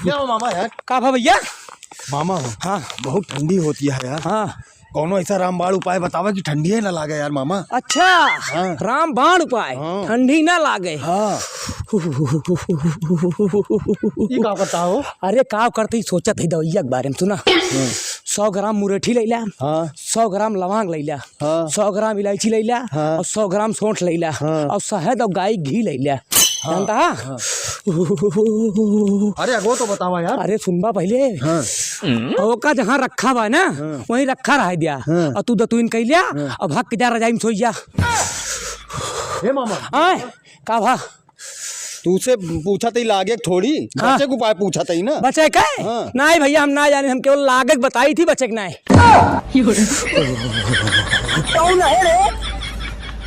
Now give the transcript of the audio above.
क्या हो मामा यार? का भा भैया? मामा हाँ बहुत ठंडी होती है यार। हाँ। कौनो ऐसा रामबाण उपाय बतावा कि ठंडी ना लागे यार मामा। अच्छा हाँ। रामबाण उपाय हाँ। ठंडी ना लागे। हाँ ये का करता हो? अरे का करते ही सोचत ही दवाइया के बारे में सुना। 100 ग्राम मुरेठी लैला, हाँ 100 ग्राम लवांग लैला, हाँ 100 ग्राम इलायची लैला हाँ। और 100 ग्राम सौंठ लैला हाँ। और शहद और गाय घी लैला। जानता? हाँ। अरे अगो तो बतावा यार। अरे सुनबा पहले। हाँ ओका जहाँ रखा बा ना वहीं रखा रह दिया और तू दतुइन कैलिया और भाग के जा रजाई में सोई जा। हे मामा आए का भा तुझसे पूछा थी लागे थोड़ी हाँ। बच्चे को उपाय पूछा थी ना। बचे का हाँ। नहीं भैया हम ना जाने, हम केवल लागत बताई थी बचे के नहीं।